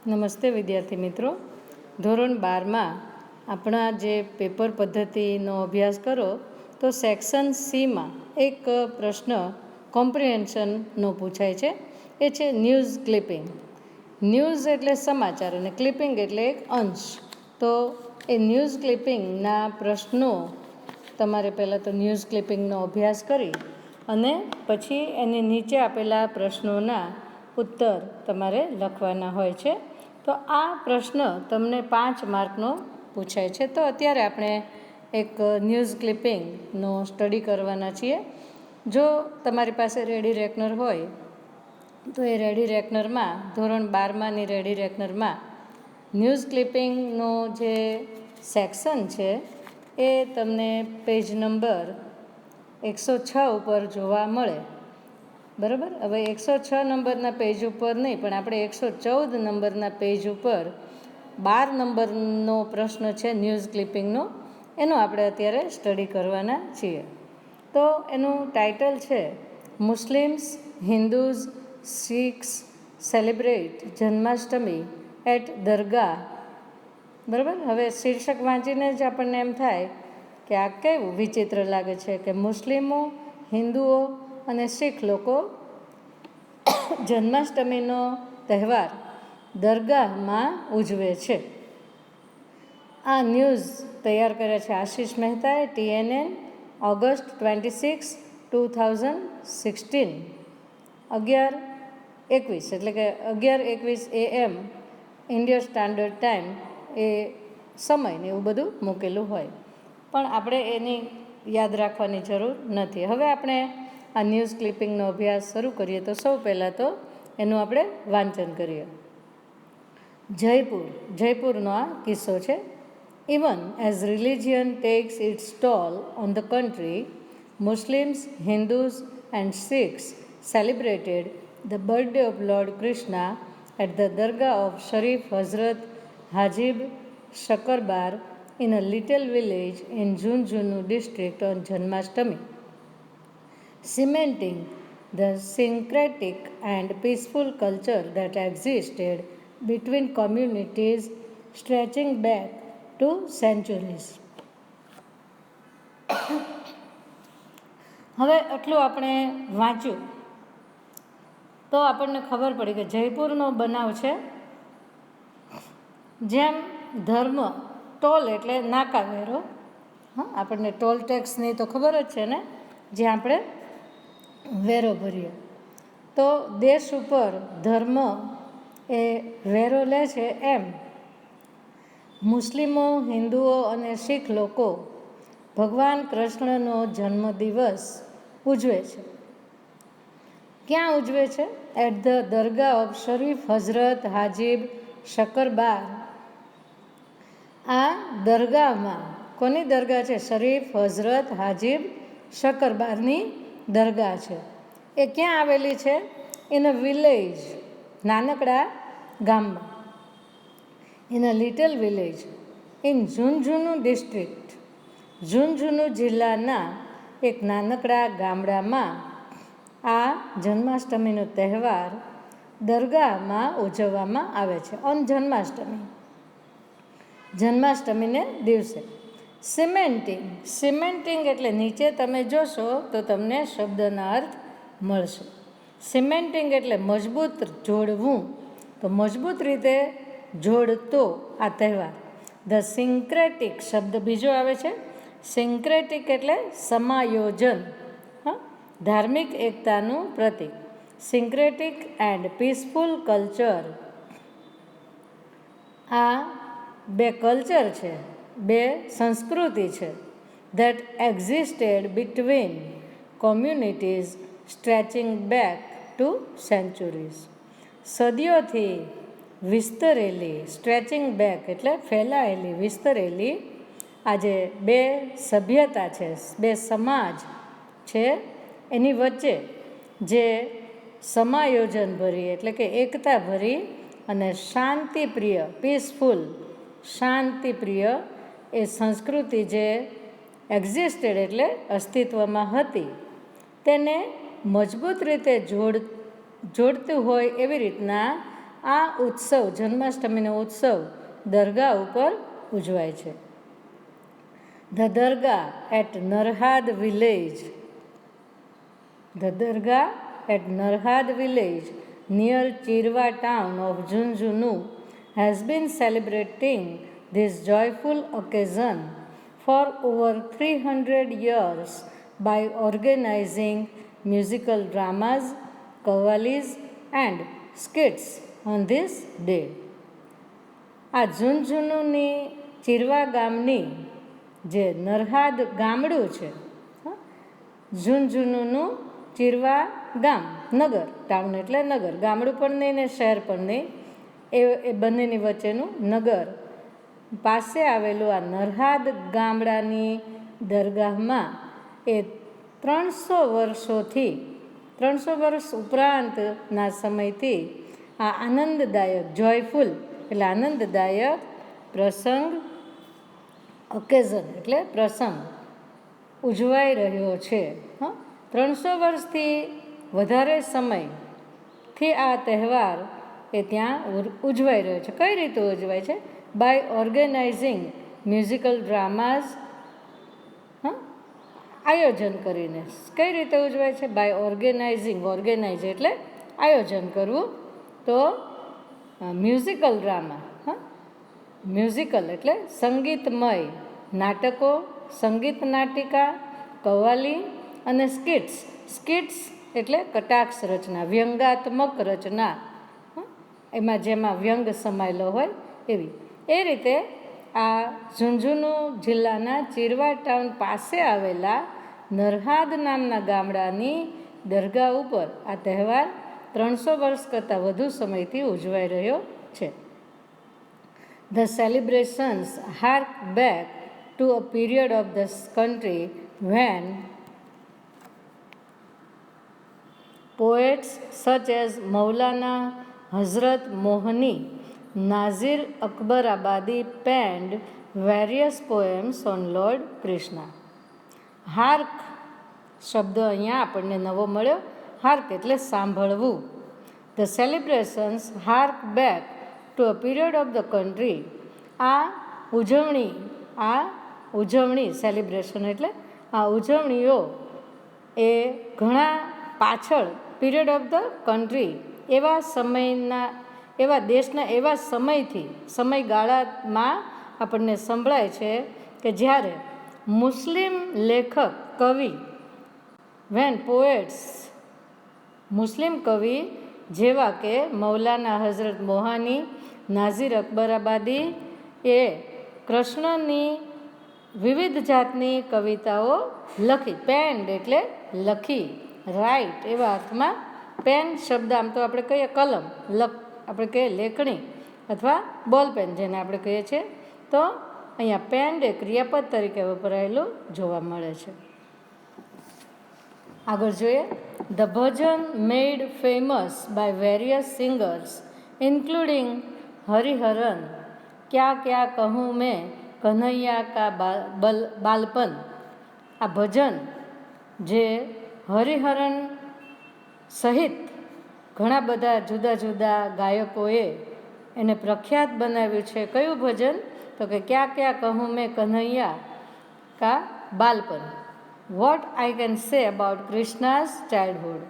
નમસ્તે વિદ્યાર્થી મિત્રો. ધોરણ 12માં આપણા જે પેપર પદ્ધતિનો અભ્યાસ કરો તો સેક્શન સીમાં એક પ્રશ્ન કોમ્પ્રિહેન્શનનો પૂછાય છે. એ છે ન્યૂઝ ક્લિપિંગ. ન્યૂઝ એટલે સમાચાર અને ક્લિપિંગ એટલે એક અંશ. તો એ ન્યૂઝ ક્લિપિંગના પ્રશ્નો તમારે પહેલાં તો ન્યૂઝ ક્લિપિંગનો અભ્યાસ કરી અને પછી એની નીચે આપેલા પ્રશ્નોના ઉત્તર તમારે લખવાના હોય છે. તો આ પ્રશ્ન તમને 5 માર્કનો પૂછાય છે. તો અત્યારે આપણે એક ન્યૂઝ ક્લિપિંગનો સ્ટડી કરવાના છીએ. જો તમારી પાસે રેડી રેકનર હોય તો એ રેડી રેકનરમાં ધોરણ 12માની રેડી રેકનરમાં ન્યૂઝ ક્લિપિંગનો જે સેક્શન છે એ તમને પેજ નંબર 106 ઉપર જોવા મળે. બરાબર. હવે 106 નંબરના પેજ ઉપર નહીં, પણ આપણે 114 નંબરના પેજ ઉપર 12 નંબરનો પ્રશ્ન છે ન્યૂઝ ક્લિપિંગનો, એનો આપણે અત્યારે સ્ટડી કરવાના છીએ. તો એનું ટાઇટલ છે મુસ્લિમ્સ, હિન્દુઝ, શીખ્સ સેલિબ્રેટ જન્માષ્ટમી એટ દરગાહ. બરાબર. હવે શીર્ષક વાંચીને જ આપણને એમ થાય કે આ કેવું વિચિત્ર લાગે છે કે મુસ્લિમો, હિન્દુઓ અને શીખ લોકો જન્માષ્ટમીનો તહેવાર દરગાહમાં ઉજવે છે. આ ન્યૂઝ તૈયાર કર્યા છે આશિષ મહેતાએ, TNN, ઓગસ્ટ 26, 2016, 11:21, એટલે કે 11:21 AM ઇન્ડિયન સ્ટાન્ડર્ડ ટાઈમ એ સમયને એવું બધું મૂકેલું હોય, પણ આપણે એની યાદ રાખવાની જરૂર નથી. હવે આપણે આ ન્યૂઝ ક્લિપિંગનો અભ્યાસ શરૂ કરીએ તો સૌ પહેલાં તો એનું આપણે વાંચન કરીએ. જયપુરનો આ કિસ્સો છે. Even as religion takes its toll on the country, Muslims, Hindus and Sikhs celebrated the birthday of lord Krishna at the dargah of Sharif Hazrat Hajib Shakarbar in a little village in Junjunu district on Janmashtami, cementing the syncretic and peaceful culture that existed between communities stretching back to centuries. હવે આટલું આપણે વાંચ્યું તો આપણને ખબર પડી કે જયપુરનો બનાવ છે. જેમ ધર્મ, ટોલ એટલે નાકાવેરો, આપણને ટોલ ટેક્સની તો ખબર જ છે ને, જે આપણે વેરો ભરીએ. તો દેશ ઉપર ધર્મ એ વેરો લે છે, એમ મુસ્લિમો, હિન્દુઓ અને શીખ લોકો ભગવાન કૃષ્ણનો જન્મદિવસ ઉજવે છે. ક્યાં ઉજવે છે? At the dargah of Sharif Hazrat Hajib શકરબાર. આ દરગાહમાં, કોની દરગાહ છે? શરીફ હઝરત હાજીબ શકરબારની દરગાહ છે. એ ક્યાં આવેલી છે? ઇન અ વિલેજ, નાનકડા ગામમાં. In a little village in Jhunjhunu district, Jhunjhunu જિલ્લાના એક નાનકડા ગામડામાં આ જન્માષ્ટમીનો તહેવાર દરગાહમાં ઉજવવામાં આવે છે. ઓન જન્માષ્ટમીને દિવસે. સિમેન્ટિંગ એટલે નીચે તમે જોશો તો તમને શબ્દના અર્થ મળશે. સિમેન્ટિંગ એટલે મજબૂત જોડવું, તો મજબૂત રીતે જોડતો આ તહેવાર. ધ સિન્ક્રેટિક શબ્દ બીજો આવે છે. સિન્ક્રેટિક એટલે સમાયોજન, ધાર્મિક એકતાનું પ્રતીક. સિન્ક્રેટિક એન્ડ પીસફુલ કલ્ચર. આ બે કલ્ચર છે, બે સંસ્કૃતિ છે. That existed between communities stretching back to sanctuaries. સદીઓથી વિસ્તરેલી, સ્ટ્રેચિંગ બેક એટલે ફેલાયેલી, વિસ્તરેલી આજે બે સભ્યતા છે, બે સમાજ છે, એની વચ્ચે જે સમાયોજન ભરી એટલે કે એકતા ભરી અને શાંતિપ્રિય, પીસફુલ, શાંતિપ્રિય એ સંસ્કૃતિ જે એક્ઝિસ્ટેડ એટલે અસ્તિત્વમાં હતી, તેને મજબૂત રીતે જોડતું હોય એવી રીતના આ ઉત્સવ જન્માષ્ટમીનો ઉત્સવ દરગાહ ઉપર ઉજવાય છે. The dargah at Narhad village, the dargah at Narhad village near Chirwa town of Junjunu has been celebrating this joyful occasion for over 300 years by organizing musical dramas, qawwalis and skits on this day. આ ઝુંઝુનુની ચિરવા ગામની જે નરહાદ ગામડું છે, ઝુંઝુનુનું ચિરવા ગામ, નગર, ટાઉન એટલે નગર, ગામડું પણ નહીં ને શહેર પણ નહીં, એ બંનેની વચ્ચેનું નગર પાસે આવેલું આ નરહાદ ગામડાની દરગાહમાં એ 300 વર્ષ ઉપરાંતના સમયથી આ આનંદદાયક, જોયફુલ એટલે આનંદદાયક પ્રસંગ, ઓકેઝન એટલે પ્રસંગ ઉજવાઈ રહ્યો છે. 300 વર્ષથી વધારે સમયથી આ તહેવાર એ ત્યાં ઉજવાઈ રહ્યો છે. કઈ રીતે ઉજવાય છે? બાય ઓર્ગેનાઇઝિંગ મ્યુઝિકલ ડ્રામાઝ, આયોજન કરીને. કઈ રીતે ઉજવાય છે? બાય ઓર્ગેનાઇઝિંગ, ઓર્ગેનાઇઝ એટલે આયોજન કરવું. તો મ્યુઝિકલ ડ્રામા, મ્યુઝિકલ એટલે સંગીતમય નાટકો, સંગીત નાટિકા, કવ્વાલી અને સ્કિટ્સ. સ્કિટ્સ એટલે કટાક્ષ રચના, વ્યંગાત્મક રચના, એમાં જેમાં વ્યંગ સમાયેલો હોય એવી. એ રીતે આ ઝુંઝુનુ જિલ્લાના ચિરવા ટાઉન પાસે આવેલા નરહાદ નામના ગામડાની દરગાહ ઉપર આ તહેવાર 300 વર્ષ કરતાં વધુ સમયથી ઉજવાઈ રહ્યો છે. The celebrations hark back to a period of this country when poets such as Maulana Hazrat Mohani, Nazir Akbarabadi penned various poems on Lord Krishna. હાર્ક શબ્દ અહીંયા આપણને નવો મળ્યો. હાર્ક એટલે સાંભળવું. The celebrations hark back to a period of the country. આ ઉજવણી celebration એટલે આ ઉજવણીઓ એ ઘણા પાછળ, પીરિયડ ઓફ ધ કન્ટ્રી એવા સમયના, એવા દેશના એવા સમયગાળામાં આપણને સંભળાય છે કે જ્યારે મુસ્લિમ લેખક, કવિ, વેન પોએટ્સ, મુસ્લિમ કવિ જેવા કે મૌલાના હઝરત મોહાની, નાઝીર અકબરાબાદી એ કૃષ્ણની વિવિધ જાતની કવિતાઓ લખી. પેન્ડ એટલે લખી, રાઇટ એવા અર્થમાં. પેન શબ્દ આમ તો આપણે કહીએ કલમ, આપણે કહીએ લેખણી અથવા બોલપેન જેને આપણે કહીએ છીએ. તો અહીંયા પેન્ડ એ ક્રિયાપદ તરીકે વપરાયેલું જોવા મળે છે. આગળ જોઈએ. The bhajan made famous by various singers including Hariharan, Kya Kya કહું મેં, કન્હૈયા કા બાલપન. આ ભજન જે હરિહરન સહિત ઘણા બધા જુદા જુદા ગાયકોએ એને પ્રખ્યાત બનાવ્યું છે. કયું ભજન? તો કે ક્યા ક્યા કહું Main, Kanhaiya Ka Balpan. What I can say about Krishna's childhood.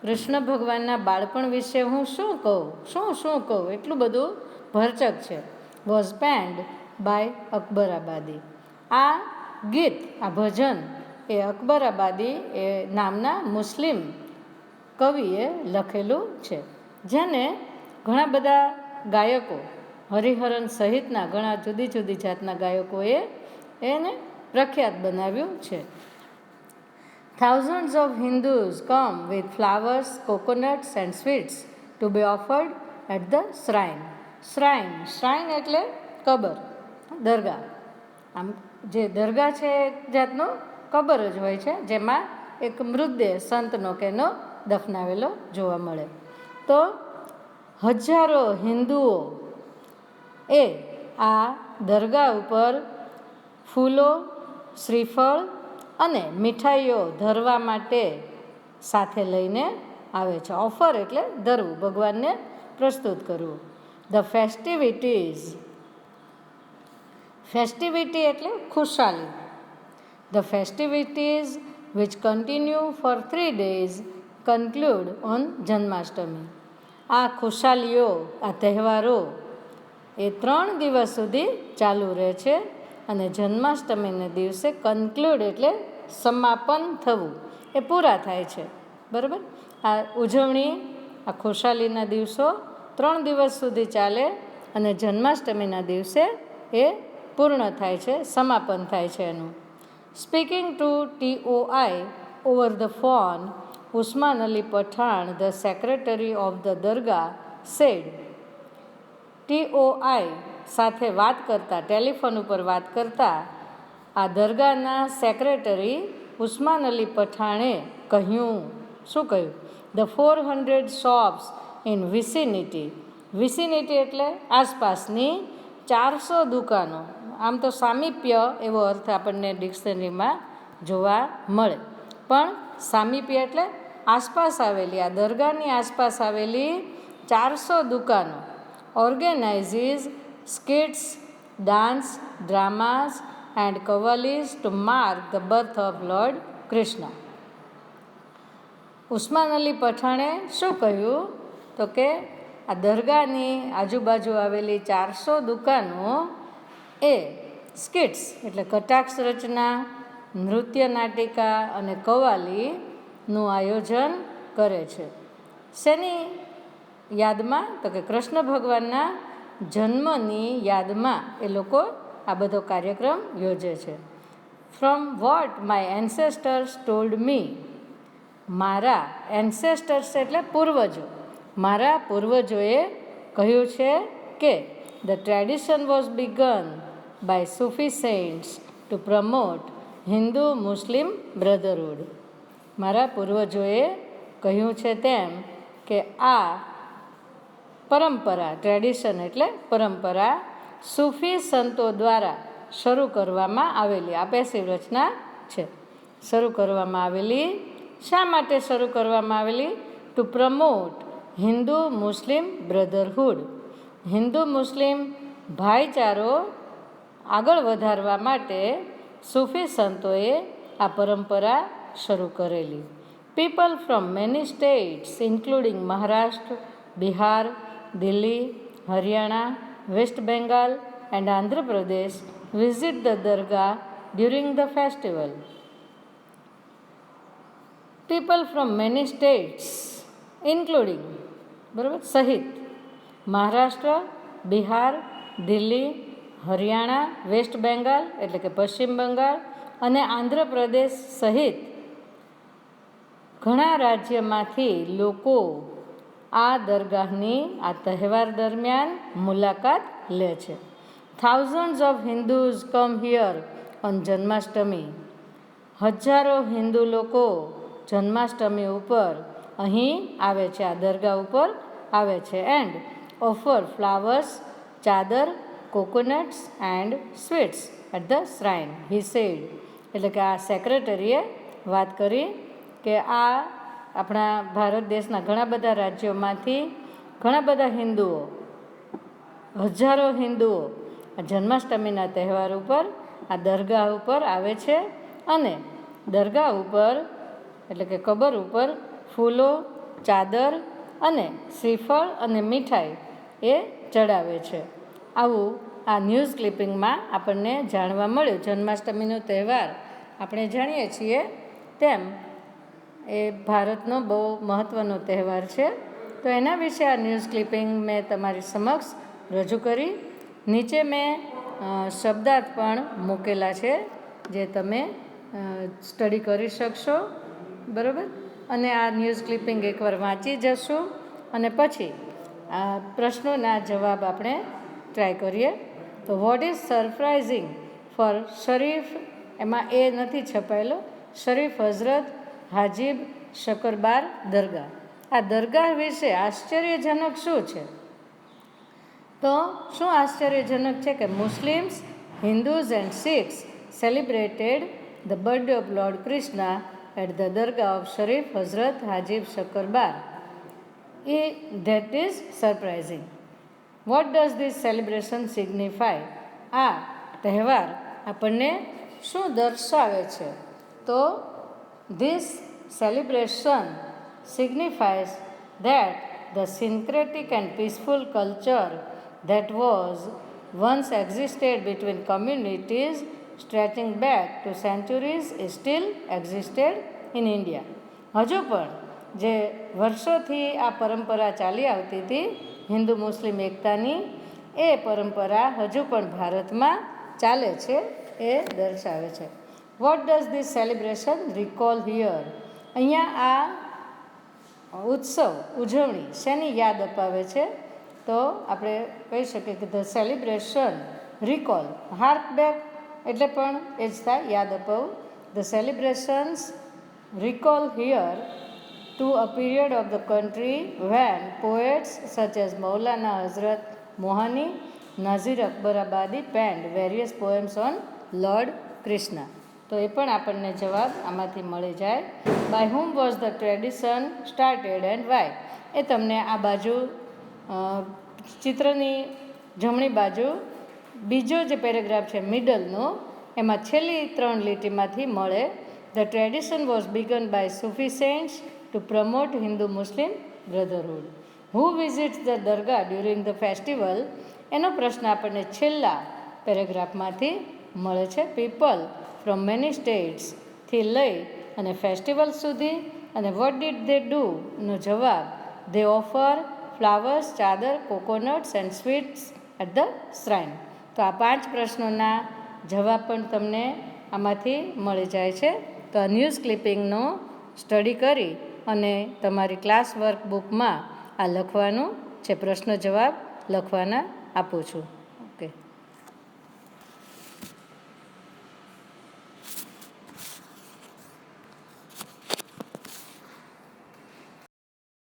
કૃષ્ણ ભગવાનના બાળપણ વિશે હું શું કહું, શું કહું, એટલું બધું ભરચક છે. Was penned by Akbarabadi. આ ગીત, આ ભજન એ અકબરાબાદી એ નામના મુસ્લિમ કવિએ લખેલું છે, જેને ઘણા બધા ગાયકો, હરિહરન સહિતના ઘણા જુદી જુદી જાતના ગાયકોએ એને પ્રખ્યાત બનાવ્યું છે. Thousands of Hindus come with flowers, coconuts and sweets to be offered at the shrine. Shrine એટલે કબર, દરગાહ. આમ જે દરગાહ છે એક જાતનો કબર જ હોય છે, જેમાં એક મૃતદેહ સંતનો કે એનો દફનાવેલો જોવા મળે. તો હજારો હિન્દુઓ એ આ દરગાહ ઉપર ફૂલો, શ્રીફળ અને મીઠાઈઓ ધરવા માટે સાથે લઈને આવે છે. ઓફર એટલે ધરવું, ભગવાનને પ્રસ્તુત કરવું. ધ ફેસ્ટિવિટી એટલે ખુશાલી. The festivities which continue for 3 days conclude on Janmashtami. આ ખુશાલીઓ, આ તહેવારો એ 3 દિવસ સુધી ચાલુ રહે છે અને જન્માષ્ટમીના દિવસે કન્ક્લુડ એટલે સમાપન થવું, એ પૂરા થાય છે. બરાબર. આ ઉજવણી, આ ખુશાલીના દિવસો 3 દિવસ સુધી ચાલે અને જન્માષ્ટમીના દિવસે એ પૂર્ણ થાય છે, સમાપન થાય છે એનું. Speaking to TOI over the phone, Usman Ali Pathan, the secretary of the Dargah, said, TOI સાથે વાત કરતા, ટેલિફોન ઉપર વાત કરતા આ દરગાહના સેક્રેટરી ઉસ્માન અલી પઠાણે કહ્યું, શું કહ્યું? ધ 400 શોપ્સ ઇન વિસિનિટી એટલે આસપાસની 400 દુકાનો. આમ તો સામીપ્ય એવો અર્થ આપણને ડિક્શનરીમાં જોવા મળે, પણ સામીપ્ય એટલે આસપાસ આવેલી, આ દરગાહની આસપાસ આવેલી 400 દુકાનો ઓર્ગેનાઇઝીસ skits, dance, dramas and qawwalis to mark the birth of Lord Krishna. Usman Ali પઠાણે શું કહ્યું? તો કે આ દરગાહની આજુબાજુ આવેલી 400 દુકાનો એ સ્કિટ્સ એટલે કટાક્ષ રચના, નૃત્ય નાટિકા અને કવાલીનું આયોજન કરે છે. શેની યાદમાં? તો કે કૃષ્ણ ભગવાનના જન્મની યાદમાં એ લોકો આ બધો કાર્યક્રમ યોજે છે. From what my ancestors told me, મારા એન્સેસ્ટર્સ એટલે પૂર્વજો, મારા પૂર્વજોએ કહ્યું છે કે the tradition was begun by Sufi saints to promote Hindu Muslim brotherhood. મારા પૂર્વજોએ કહ્યું છે તેમ કે આ પરંપરા, ટ્રેડિશન એટલે પરંપરા, સૂફી સંતો દ્વારા શરૂ કરવામાં આવેલી, આ પેસિવ રચના છે, શરૂ કરવામાં આવેલી. શા માટે શરૂ કરવામાં આવેલી? To promote Hindu Muslim brotherhood, હિન્દુ મુસ્લિમ ભાઈચારો આગળ વધારવા માટે સૂફી સંતોએ આ પરંપરા શરૂ કરેલી. People from many states including Maharashtra, Bihar, Delhi, Haryana, west Bengal and Andhra Pradesh visit the dargah during the festival. People from many states including, બરાબર, સહિત મહારાષ્ટ્ર, બિહાર, દિલ્હી, હરિયાણા, વેસ્ટ બેંગાલ એટલે કે પશ્ચિમ બંગાળ અને આંધ્રપ્રદેશ સહિત ઘણા રાજ્યમાંથી લોકો આ દરગાહની આ તહેવાર દરમિયાન મુલાકાત લે છે. Thousands of Hindus come here on Janmashtami, હજારો હિન્દુ લોકો જન્માષ્ટમી ઉપર અહીં આવે છે, આ દરગાહ ઉપર આવે છે. And offer flowers, chadar, coconuts and sweets at the shrine, he said. એટલે કે આ સેક્રેટરીએ વાત કરી કે આ આપણા ભારત દેશના ઘણા બધા રાજ્યોમાંથી ઘણા બધા હિન્દુઓ, હજારો હિન્દુઓ આ જન્માષ્ટમીના તહેવાર ઉપર આ દરગાહ ઉપર આવે છે અને દરગાહ ઉપર એટલે કે કબર ઉપર ફૂલો, ચાદર અને શ્રીફળ અને મીઠાઈ એ ચડાવે છે. આવું આ ન્યૂઝ ક્લિપિંગમાં આપણને જાણવા મળ્યું. જન્માષ્ટમીનો તહેવાર આપણે જાણીએ છીએ તેમ એ ભારતનો બહુ મહત્ત્વનો તહેવાર છે. તો એના વિશે આ ન્યૂઝ ક્લિપિંગ મેં તમારી સમક્ષ રજૂ કરી. નીચે મેં શબ્દાર્થ પણ મૂકેલા છે જે તમે સ્ટડી કરી શકશો, બરાબર. અને આ ન્યૂઝ ક્લિપિંગ એકવાર વાંચી જશો અને પછી આ પ્રશ્નોના જવાબ આપણે ટ્રાય કરીએ. તો વોટ ઇઝ સરપ્રાઇઝિંગ ફોર શરીફ, એમાં એ નથી છપાયેલો, શરીફ હઝરત હાજીબ શકરબાર દરગાહ. આ દરગાહ વિશે આશ્ચર્યજનક શું છે? તો શું આશ્ચર્યજનક છે કે Muslims, Hindus and Sikhs celebrated the birthday of lord Krishna at the dargah of Sharif Hazrat Hajib Shakarbar. that is surprising. What does this celebration signify? આ તહેવાર આપણને શું દર્શાવે છે? તો this celebration signifies that the syncretic and peaceful culture that was once existed between communities stretching back to centuries is still existed in India. હજુ પણ જે વર્ષોથી આ પરંપરા ચાલી આવતી હતી હિન્દુ મુસ્લિમ એકતાની, એ પરંપરા હજુ પણ ભારતમાં ચાલે છે, એ દર્શાવે છે. What does this celebration recall here? અહીંયા આ ઉત્સવ ઉજવણી શેની યાદ અપાવે છે? તો આપણે કહી શકીએ કે the celebration recall, hark back એટલે પણ એ જ થાય, યાદ અપાવું. The celebrations recall here to a period of the country when poets such as Maulana Hazrat Mohani, Nazir Akbarabadi penned various poems on Lord Krishna. તો એ પણ આપણને જવાબ આમાંથી મળી જાય. By whom was the tradition started and why? એ તમને આ બાજુ ચિત્રની જમણી બાજુ બીજો જે પેરેગ્રાફ છે મિડલનો, એમાં છેલ્લી 3 લીટીમાંથી મળે. The tradition was begun by Sufi saints to promote Hindu-Muslim brotherhood. Who visits the dargah during the festival? એનો પ્રશ્ન આપણને છેલ્લા પેરેગ્રાફમાંથી મળે છે. People from many states થી લઈ અને ફેસ્ટિવલ સુધી. અને what did they do? નો જવાબ, they offer flowers, ચાદર, coconuts and sweets at the shrine. તો આ 5 પ્રશ્નોના જવાબ પણ તમને આમાંથી મળી જાય છે. તો આ ન્યૂઝ ક્લિપિંગનો સ્ટડી કરી અને તમારી ક્લાસ વર્ક બુકમાં આ લખવાનું છે, પ્રશ્ન જવાબ લખવાના આપું છું.